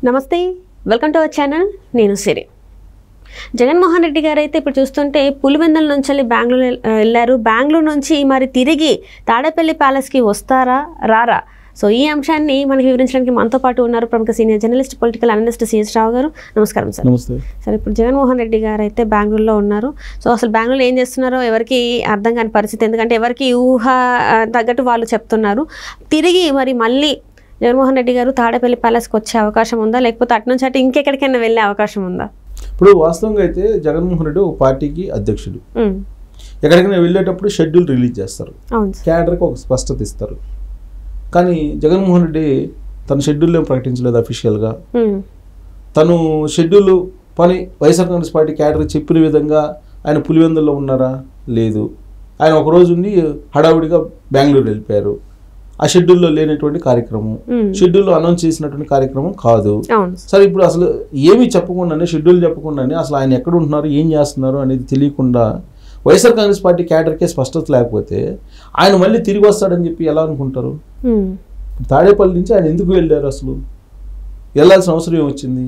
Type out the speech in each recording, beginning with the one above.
నమస్తే, welcome to our channel. నేను సిరి. జగన్మోహన్ రెడ్డి గారు అయితే ఇప్పుడు చూస్తుంటే పులివెందుల నుంచి వెళ్ళి బెంగళూరు వెళ్ళారు. బెంగళూరు నుంచి మరి తిరిగి తాడేపల్లి ప్యాలెస్కి వస్తారా రారా? సో ఈ అంశాన్ని మనకి వివరించడానికి మనతో పాటు ఉన్నారు ప్రముఖ senior journalist, political analyst C S Rao garu. నమస్కారం సార్. నమస్తే సార్, ఇప్పుడు జగన్మోహన్ రెడ్డి గారు అయితే బెంగళూరులో ఉన్నారు. సో అసలు బెంగళూరులో ఏం చేస్తున్నారో ఎవరికి అర్థం కాని పరిస్థితి, ఎందుకంటే ఎవరికి ఊహ తగ్గట్టు వాళ్ళు చెప్తున్నారు. తిరిగి మళ్ళీ జగన్మోహన్ రెడ్డి గారు తాడేపల్లి ప్యాలెస్కి వచ్చే అవకాశం ఉందా, లేకపోతే అటు నుంచి అటు ఇంకెక్కడికైనా వెళ్ళే అవకాశం ఉందా? ఇప్పుడు వాస్తవంగా అయితే జగన్మోహన్ రెడ్డి ఒక పార్టీకి అధ్యక్షుడు. ఎక్కడికైనా వెళ్ళేటప్పుడు షెడ్యూల్ రిలీజ్ చేస్తారు, క్యాడర్కి ఒక స్పష్టత ఇస్తారు. కానీ జగన్మోహన్ రెడ్డి తన షెడ్యూల్ ఏం ప్రకటించలేదు అఫీషియల్గా. తను షెడ్యూల్ పని వైఎస్ఆర్ కాంగ్రెస్ పార్టీ క్యాడర్ చెప్పిన విధంగా ఆయన పులివెందుల్లో ఉన్నారా? లేదు. ఆయన ఒకరోజు ఉండి హడావుడిగా బెంగళూరు వెళ్ళిపోయారు. ఆ షెడ్యూల్లో లేనటువంటి కార్యక్రమం, షెడ్యూల్లో అనౌన్స్ చేసినటువంటి కార్యక్రమం కాదు. సరే, ఇప్పుడు అసలు ఏమి చెప్పకుండానే, షెడ్యూల్ చెప్పకుండానే అసలు ఆయన ఎక్కడ ఉంటున్నారు, ఏం చేస్తున్నారు అనేది తెలియకుండా వైఎస్ఆర్ కాంగ్రెస్ పార్టీ క్యాడర్కే స్పష్టత లేకపోతే ఆయన మళ్ళీ తిరిగి వస్తాడని చెప్పి ఎలా అనుకుంటారు? తాడేపల్లి నుంచి ఆయన ఎందుకు వెళ్ళారు? అసలు వెళ్ళాల్సిన అవసరం ఏమొచ్చింది?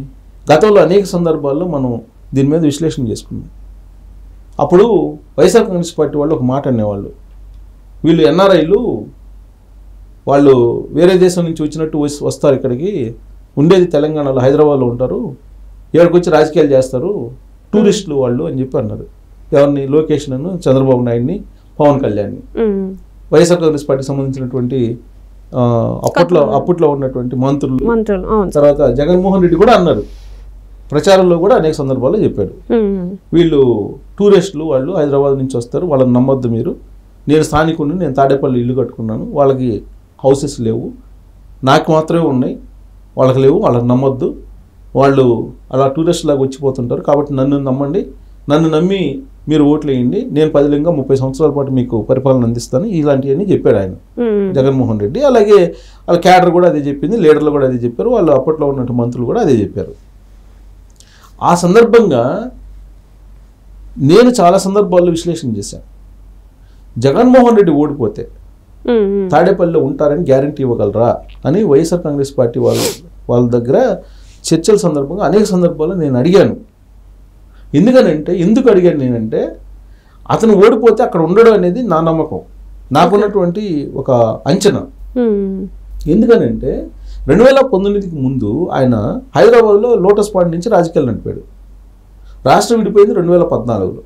గతంలో అనేక సందర్భాల్లో మనం దీని మీద విశ్లేషణ చేసుకున్నాం. అప్పుడు వైఎస్ఆర్ కాంగ్రెస్ పార్టీ వాళ్ళు ఒక మాట అనేవాళ్ళు, వీళ్ళు ఎన్ఆర్ఐలు, వాళ్ళు వేరే దేశం నుంచి వచ్చినట్టు వస్తారు, ఇక్కడికి ఉండేది తెలంగాణలో హైదరాబాద్లో ఉంటారు, ఇక్కడికి వచ్చి రాజకీయాలు చేస్తారు, టూరిస్టులు వాళ్ళు అని చెప్పి అన్నారు. ఎవరిని? లోకేష్ను, చంద్రబాబు నాయుడిని, పవన్ కళ్యాణ్ని. వైఎస్ఆర్ కాంగ్రెస్ పార్టీకి సంబంధించినటువంటి అప్పట్లో ఉన్నటువంటి మంత్రులు, తర్వాత జగన్మోహన్ రెడ్డి కూడా అన్నారు, ప్రచారంలో కూడా అనేక సందర్భాల్లో చెప్పాడు, వీళ్ళు టూరిస్టులు, వాళ్ళు హైదరాబాద్ నుంచి వస్తారు, వాళ్ళని నమ్మొద్దు మీరు. నేను స్థానికుడిని, నేను తాడేపల్లి ఇల్లు కట్టుకున్నాను, వాళ్ళకి హౌసెస్ లేవు, నాకు మాత్రమే ఉన్నాయి, వాళ్ళకి లేవు, వాళ్ళకి నమ్మొద్దు, వాళ్ళు అలా టూరిస్ట్ లాగా వచ్చిపోతుంటారు, కాబట్టి నన్ను నమ్మండి, నన్ను నమ్మి మీరు ఓట్లు వేయండి, నేను 30 సంవత్సరాల పాటు మీకు పరిపాలన అందిస్తాను, ఇలాంటివన్నీ చెప్పాడు ఆయన జగన్మోహన్ రెడ్డి. అలాగే వాళ్ళ క్యాడర్ కూడా అదే చెప్పింది, లీడర్లు కూడా అదే చెప్పారు, వాళ్ళు అప్పట్లో ఉన్నట్టు మంత్రులు కూడా అదే చెప్పారు. ఆ సందర్భంగా నేను చాలా సందర్భాల్లో విశ్లేషణ చేశాను. జగన్మోహన్ రెడ్డి ఓడిపోతే తాడేపల్లిలో ఉంటారని గ్యారంటీ ఇవ్వగలరా అని వైఎస్ఆర్ కాంగ్రెస్ పార్టీ వాళ్ళ దగ్గర చర్చల సందర్భంగా అనేక సందర్భాల్లో నేను అడిగాను. ఎందుకు అడిగాను నేనంటే, అతను ఓడిపోతే అక్కడ ఉండడం అనేది నా నమ్మకం, నాకున్నటువంటి ఒక అంచనా. ఎందుకనంటే 2019కి ముందు ఆయన హైదరాబాద్లో లోటస్ పాయింట్ నుంచి రాజకీయాలు నడిపాడు. రాష్ట్రం విడిపోయింది 2014లో.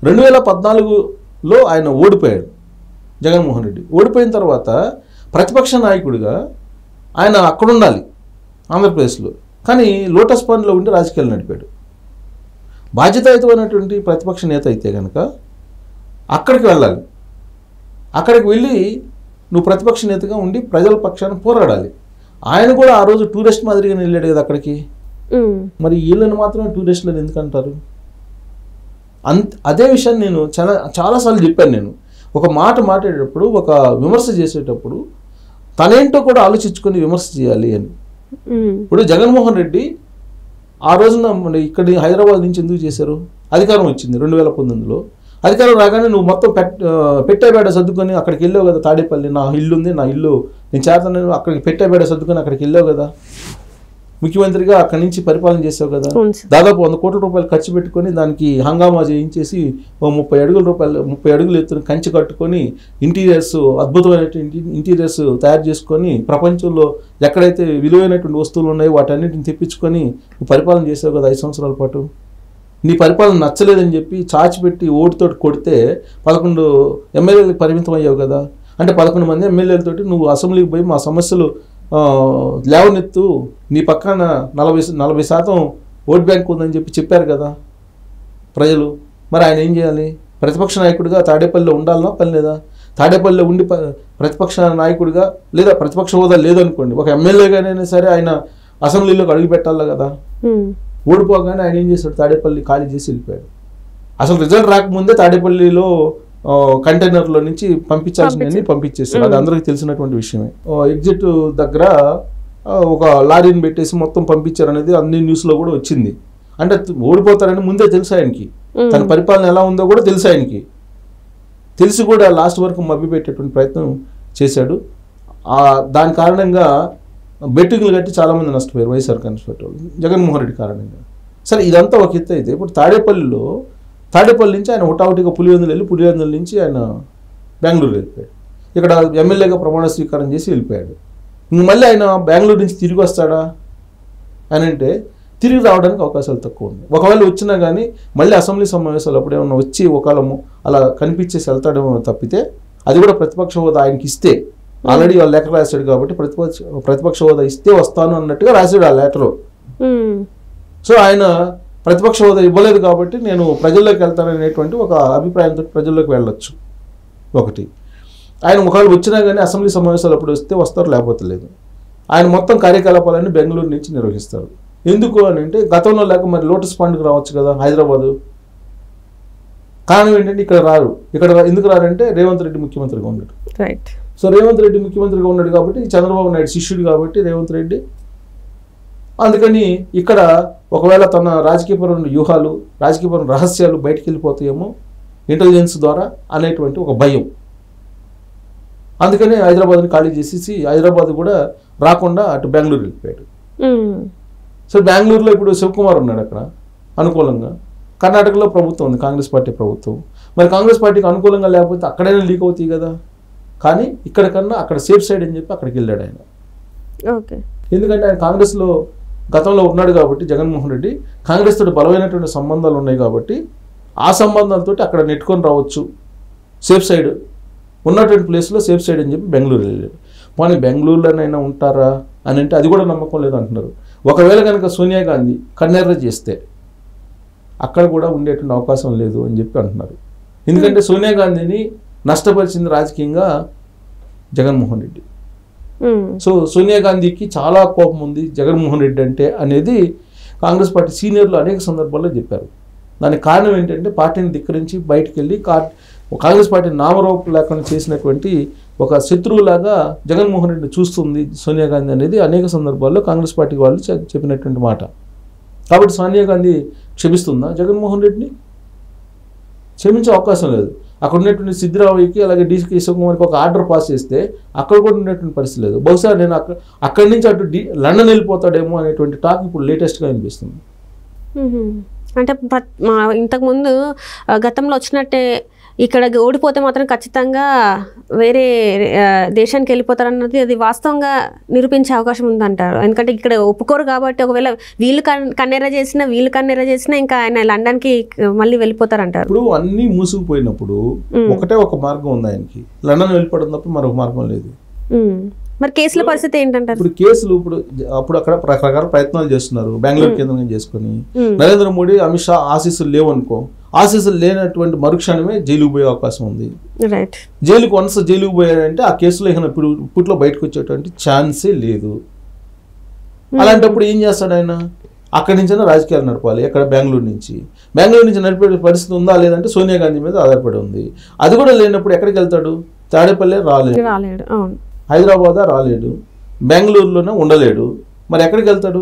2014లో ఆయన ఓడిపోయాడు జగన్మోహన్ రెడ్డి. ఓడిపోయిన తర్వాత ప్రతిపక్ష నాయకుడిగా ఆయన అక్కడ ఉండాలి ఆంధ్రప్రదేశ్లో, కానీ లోటస్ పాయింట్లో ఉండి రాజకీయాలు నడిపాడు. బాధ్యతాయుతమైనటువంటి ప్రతిపక్ష నేత అయితే కనుక అక్కడికి వెళ్ళాలి, అక్కడికి వెళ్ళి నువ్వు ప్రతిపక్ష నేతగా ఉండి ప్రజల పక్షాన పోరాడాలి. ఆయన కూడా ఆ రోజు టూరిస్ట్ మాదిరిగా వెళ్ళాడు కదా అక్కడికి. మరి వీళ్ళని మాత్రమే టూరిస్టులను ఎందుకు అంటారు? అదే విషయాన్ని నేను చాలాసార్లు చెప్పాను. నేను ఒక మాట మాట్లాడేటప్పుడు, ఒక విమర్శ చేసేటప్పుడు తనేంటో కూడా ఆలోచించుకొని విమర్శ చేయాలి అని. ఇప్పుడు జగన్మోహన్ రెడ్డి ఆ రోజున ఇక్కడ హైదరాబాద్ నుంచి ఎందుకు చేశారు? అధికారం వచ్చింది 2019లో. అధికారం రాగానే నువ్వు మొత్తం పెట్టేబేడ సర్దుకొని అక్కడికి వెళ్ళావు కదా. తాడేపల్లి నా ఇల్లు ఉంది, నా ఇల్లు నేను చేతను, అక్కడికి పెట్టేబేడ సర్దుకొని అక్కడికి వెళ్ళావు కదా. ముఖ్యమంత్రిగా అక్కడి నుంచి పరిపాలన చేసావు కదా. దాదాపు 100 కోట్ల రూపాయలు ఖర్చు పెట్టుకొని దానికి హంగామా చేయించేసి 30 అడుగులు ఎత్తున కంచె కట్టుకొని ఇంటీరియర్స్, అద్భుతమైన ఇంటీరియర్స్ తయారు చేసుకొని ప్రపంచంలో ఎక్కడైతే విలువైనటువంటి వస్తువులు ఉన్నాయో వాటన్నిటిని తెప్పించుకొని పరిపాలన చేసావు కదా 5 సంవత్సరాల పాటు. నీ పరిపాలన నచ్చలేదని చెప్పి చాచిపెట్టి ఓటుతోటి కొడితే 11 ఎమ్మెల్యేలకు పరిమితం అయ్యావు కదా. అంటే 11 మంది ఎమ్మెల్యేలతోటి నువ్వు అసెంబ్లీకి పోయి మా సమస్యలు లేవనెత్తు, నీ పక్కన 40% ఓట్ బ్యాంక్ ఉందని చెప్పారు కదా ప్రజలు. మరి ఆయన ఏం చేయాలి? ప్రతిపక్ష నాయకుడిగా తాడేపల్లిలో ఉండాలన్నా పని లేదా? తాడేపల్లిలో ఉండి ప్రతిపక్ష నాయకుడిగా, లేదా ప్రతిపక్ష హోదా లేదనుకోండి, ఒక ఎమ్మెల్యేగానైనా సరే ఆయన అసెంబ్లీలోకి అడుగు పెట్టాలి కదా. ఓడిపోగానే ఆయన ఏం చేశాడు? తాడేపల్లి ఖాళీ చేసి వెళ్ళిపోయాడు. అసలు రిజల్ట్ రాకముందే తాడేపల్లిలో కంటైనర్లో నుంచి పంపించాల్సినవన్నీ పంపించేస్తారు, అది అందరికీ తెలిసినటువంటి విషయమే. ఎగ్జిట్ దగ్గర ఒక లారీని పెట్టేసి మొత్తం పంపించారు అనేది అన్ని న్యూస్లో కూడా వచ్చింది. అంటే ఓడిపోతారని ముందే తెలుసు ఆయనకి, తన పరిపాలన ఎలా ఉందో కూడా తెలుసు ఆయనకి. తెలిసి కూడా లాస్ట్ వరకు మభ్యపెట్టేటువంటి ప్రయత్నం చేశాడు. దాని కారణంగా బెట్టింగ్లు కట్టి చాలామంది నష్టపోయారు వైఎస్ఆర్ కాంగ్రెస్ పార్టీ వాళ్ళు జగన్మోహన్ రెడ్డి కారణంగా. సరే ఇదంతా ఒక ఎత్తు అయితే ఇప్పుడు తాడేపల్లి నుంచి ఆయన హుటాహుటిగా పులివెందులు వెళ్ళి పులివెందుల నుంచి ఆయన బెంగళూరు వెళ్ళిపోయాడు. ఇక్కడ ఎమ్మెల్యేగా ప్రమాణ స్వీకారం చేసి వెళ్ళిపోయాడు. ఇంక మళ్ళీ ఆయన బెంగళూరు నుంచి తిరిగి వస్తాడా అని అంటే తిరిగి రావడానికి అవకాశాలు తక్కువ ఉన్నాయి. ఒకవేళ వచ్చినా కానీ మళ్ళీ అసెంబ్లీ సమావేశాలు అప్పుడు ఏమన్నా వచ్చి ఒకళ్ళము అలా కనిపించేసి వెళ్తాడేమో తప్పితే, అది కూడా ప్రతిపక్ష హోదా ఆయనకి ఇస్తే, ఆల్రెడీ వాళ్ళు లెటర్ రాశాడు కాబట్టి ప్రతిపక్ష హోదా ఇస్తే వస్తాను అన్నట్టుగా రాశాడు ఆ లెటరు. సో ఆయన ప్రతిపక్ష హోదా ఇవ్వలేదు కాబట్టి నేను ప్రజల్లోకి వెళ్తాననేటువంటి ఒక అభిప్రాయంతో ప్రజల్లోకి వెళ్ళొచ్చు ఒకటి. ఆయన ఒకవేళ వచ్చినా కానీ అసెంబ్లీ సమావేశాలు అప్పుడు వస్తే వస్తారు, లేకపోతే లేదు. ఆయన మొత్తం కార్యకలాపాలన్నీ బెంగళూరు నుంచి నిర్వహిస్తారు. ఎందుకు అని అంటే గతంలో లేక మరి లోటస్ పాండ్కి రావచ్చు కదా హైదరాబాదు. కారణం ఏంటంటే ఇక్కడ రారు. ఇక్కడ ఎందుకు రారంటే రేవంత్ రెడ్డి ముఖ్యమంత్రిగా ఉన్నాడు. రైట్. సో రేవంత్ రెడ్డి ముఖ్యమంత్రిగా ఉన్నాడు కాబట్టి చంద్రబాబు నాయుడు శిష్యుడు కాబట్టి రేవంత్ రెడ్డి, అందుకని ఇక్కడ ఒకవేళ తన రాజకీయపరమైన వ్యూహాలు రాజకీయపరమైన రహస్యాలు బయటికి వెళ్ళిపోతాయేమో ఇంటెలిజెన్స్ ద్వారా అనేటువంటి ఒక భయం. అందుకని హైదరాబాద్ని ఖాళీ చేసేసి హైదరాబాద్ కూడా రాకుండా అటు బెంగళూరు వెళ్ళిపోయాడు. సో బెంగళూరులో ఇప్పుడు శివకుమార్ ఉన్నాడు అక్కడ అనుకూలంగా. కర్ణాటకలో ప్రభుత్వం ఉంది, కాంగ్రెస్ పార్టీ ప్రభుత్వం. మరి కాంగ్రెస్ పార్టీకి అనుకూలంగా లేకపోతే అక్కడైనా లీక్ అవుతాయి కదా. కానీ ఇక్కడ కన్నా అక్కడ సేఫ్ సైడ్ అని చెప్పి అక్కడికి వెళ్ళాడు ఆయన. ఓకే. ఎందుకంటే ఆయన కాంగ్రెస్లో గతంలో ఉన్నాడు కాబట్టి జగన్మోహన్ రెడ్డి కాంగ్రెస్ తోటి బలమైనటువంటి సంబంధాలు ఉన్నాయి కాబట్టి ఆ సంబంధాలతో అక్కడ నెట్టుకొని రావచ్చు, సేఫ్ సైడ్ ఉన్నటువంటి ప్లేస్లో సేఫ్ సైడ్ అని చెప్పి బెంగళూరు వెళ్ళాడు. పోనీ బెంగళూరులోనైనా ఉంటారా అని అంటే అది కూడా నమ్మకం లేదు అంటున్నారు. ఒకవేళ కనుక సోనియా గాంధీ కన్నెర్ర చేస్తే అక్కడ కూడా ఉండేటువంటి అవకాశం లేదు అని చెప్పి అంటున్నారు. ఎందుకంటే సోనియా గాంధీని నష్టపరిచింది రాజకీయంగా జగన్మోహన్ రెడ్డి. సో సోనియా గాంధీకి చాలా కోపం ఉంది జగన్మోహన్ రెడ్డి అంటే అనేది కాంగ్రెస్ పార్టీ సీనియర్లు అనేక సందర్భాల్లో చెప్పారు. దానికి కారణం ఏంటంటే పార్టీని ధిక్కరించి బయటికి వెళ్ళి కాంగ్రెస్ పార్టీ నామరూపం లేకుండా చేసినటువంటి ఒక శత్రువులాగా జగన్మోహన్ రెడ్డిని చూస్తుంది సోనియా గాంధీ అనేది అనేక సందర్భాల్లో కాంగ్రెస్ పార్టీ వాళ్ళు చెప్పినటువంటి మాట. కాబట్టి సోనియా గాంధీ క్షమిస్తుందా జగన్మోహన్ రెడ్డిని? క్షమించే అవకాశం లేదు. అక్కడ ఉన్నటువంటి సిద్ధిరామయ్యకి అలాగే డీసీ శివకుమార్కి ఒక ఆర్డర్ పాస్ చేస్తే అక్కడ కూడా ఉన్నటువంటి పరిస్థితి లేదు. బహుశా నేను అక్కడి నుంచి అటు లండన్ వెళ్ళిపోతాడేమో అనేటువంటి టాక్ ఇప్పుడు లేటెస్ట్గా అనిపిస్తుంది. అంటే ఇంతకుముందు గతంలో వచ్చినట్టే ఇక్కడ ఓడిపోతే మాత్రం ఖచ్చితంగా వేరే దేశానికి వెళ్ళిపోతారన్నది అది వాస్తవంగా నిరూపించే అవకాశం ఉందంటారు. ఎందుకంటే ఇక్కడ ఒప్పుకోరు కాబట్టి ఒకవేళ వీళ్ళు కన్నెర చేసినా ఇంకా ఆయన లండన్కి మళ్ళీ వెళ్ళిపోతారంటారు. ఇప్పుడు అన్నీ మూసుకుపోయినప్పుడు ఒకటే ఒక మార్గం ఉంది ఆయనకి, లండన్ వెళ్ళిపోవడం తప్ప మరొక మార్గం లేదు. మరి కేసుల పరిస్థితి ఏంటంటారు? ఇప్పుడు కేసులు అప్పుడు అక్కడ రకరకాల ప్రయత్నాలు చేస్తున్నారు బెంగళూరు కేంద్రంగా చేసుకుని. నరేంద్ర మోడీ అమిత్ షా ఆశీస్సులు లేవనుకో, ఆశీస్సులు లేనటువంటి మరుక్షణమే జైలుకు పోయే అవకాశం ఉంది. జైలుకు వన్స్ జైలుకు పోయాడంటే ఆ కేసులో ఇప్పట్లో బయటకు వచ్చేటువంటి ఛాన్సే లేదు. అలాంటప్పుడు ఏం చేస్తాడు ఆయన? అక్కడి నుంచైనా రాజకీయాలు నడపాలి. ఎక్కడ బెంగళూరు నుంచి నడిపే పరిస్థితి ఉందా లేదంటే సోనియా గాంధీ మీద ఆధారపడి ఉంది. అది కూడా లేనప్పుడు ఎక్కడికి వెళ్తాడు? తాడేపల్లి రాలేడు, హైదరాబాద్ రాలేడు, బెంగళూరులోనే ఉండలేడు. మరి ఎక్కడికి వెళ్తాడు?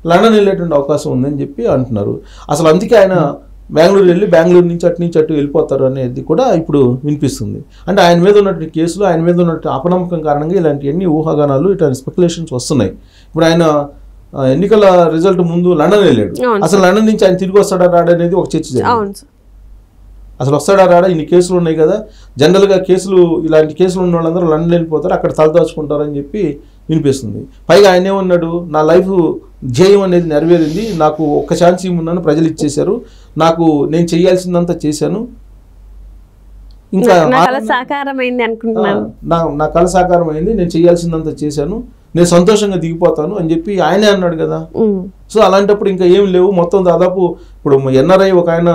లండన్ వెళ్ళేటువంటి అవకాశం ఉందని చెప్పి అంటున్నారు. అసలు అందుకే ఆయన బెంగళూరు వెళ్ళి బెంగళూరు నుంచి అటు వెళ్ళిపోతారు అనేది కూడా ఇప్పుడు వినిపిస్తుంది. అంటే ఆయన మీద ఉన్నటువంటి కేసులు, ఆయన మీద ఉన్నటువంటి అపనమ్మకం కారణంగా ఇలాంటివన్నీ ఊహాగానాలు ఇట్లాంటి స్పెక్యులేషన్స్ వస్తున్నాయి. ఇప్పుడు ఆయన ఎన్నికల రిజల్ట్ ముందు లండన్ వెళ్ళాడు. అసలు లండన్ నుంచి ఆయన తిరిగి వస్తాడా రాడా అనేది ఒక చర్చ జరిగింది. అసలు వస్తాడా రాడా? ఇన్ని కేసులు ఉన్నాయి కదా, జనరల్గా ఇలాంటి కేసులు ఉన్న వాళ్ళందరూ లండన్ వెళ్ళిపోతారు, అక్కడ తలదాచుకుంటారని చెప్పి వినిపిస్తుంది. పైగా ఆయన ఏమన్నాడు? నా లైఫ్ ధ్యేయం అనేది నెరవేరింది, నాకు ఒక్క ఛాన్స్ ఇవ్వమన్నాను, ప్రజలు ఇచ్చేశారు, నేను చేయాల్సిందంతా చేశాను, ఇంకా నా కళ సాకారం అయింది, నేను చేయాల్సిందంతా చేశాను, నేను సంతోషంగా దిగిపోతాను అని చెప్పి ఆయనే అన్నాడు కదా. సో అలాంటప్పుడు ఇంకా ఏం లేవు. మొత్తం దాదాపు ఇప్పుడు ఎన్ఆర్ఐ ఒక ఆయన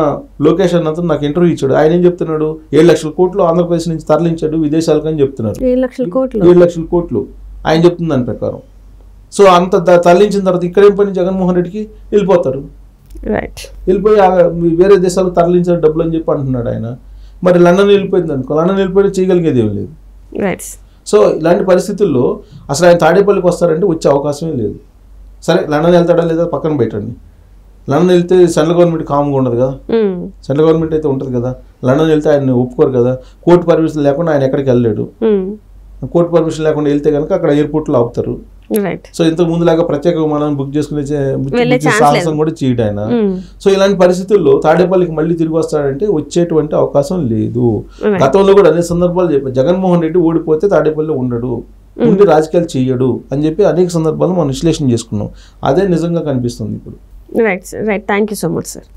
లోకేష్ అన్నతో నాకు ఇంటర్వ్యూ ఇచ్చాడు. ఆయన ఏం చెప్తున్నాడు? 7 లక్షల కోట్లు ఆంధ్రప్రదేశ్ నుంచి తరలించాడు విదేశాలకు అని చెప్తున్నారు. 7 లక్షల కోట్లు ఆయన చెప్తుంది దాని ప్రకారం. సో అంత తరలించిన తర్వాత ఇక్కడేం పని? జగన్మోహన్ రెడ్డికి వెళ్ళిపోతారు, వెళ్ళిపోయి వేరే దేశాలకు తరలించారు డబ్బులు అని చెప్పి అంటున్నాడు ఆయన. మరి లండన్ వెళ్ళిపోయింది అనుకో, లండన్ వెళ్ళిపోయి చేయగలిగేది ఏం లేదు. సో ఇలాంటి పరిస్థితుల్లో అసలు ఆయన తాడేపల్లికి వస్తారంటే వచ్చే అవకాశమే లేదు. సరే లండన్ వెళ్తాడా లేదా పక్కన పెట్టండి. లండన్ వెళ్తే సెంట్రల్ గవర్నమెంట్ కామ్గా ఉండదు కదా, సెంట్రల్ గవర్నమెంట్ అయితే ఉంటుంది కదా. లండన్ వెళ్తే ఆయన ఒప్పుకోరు కదా, కోర్టు పర్మిషన్ లేకుండా ఆయన ఎక్కడికి వెళ్ళలేడు. కోర్టు పర్మిషన్ లేకుండా వెళ్తే కనుక అక్కడ ఎయిర్పోర్ట్లో ఆపుతారు. రైట్. సో ఇంతకు ముందులాగా ప్రత్యేక విమానాన్ని బుక్ చేసుకునే వెళ్ళే ఛాన్స్ సాహసం కూడా చేయడు ఆయన. సో ఇలాంటి పరిస్థితుల్లో తాడేపల్లికి మళ్ళీ తిరిగి వస్తాడంటే వచ్చేటువంటి అవకాశం లేదు. గతంలో కూడా అనేక సందర్భాలు చెప్పారు, జగన్మోహన్ రెడ్డి ఓడిపోతే తాడేపల్లి ఉండడు, ఉండి రాజకీయాలు చెయ్యడు అని చెప్పి అనేక సందర్భాలు మనం విశ్లేషణ చేసుకున్నాం. అదే నిజంగా కనిపిస్తుంది ఇప్పుడు. Right sir, right. Thank you so much sir.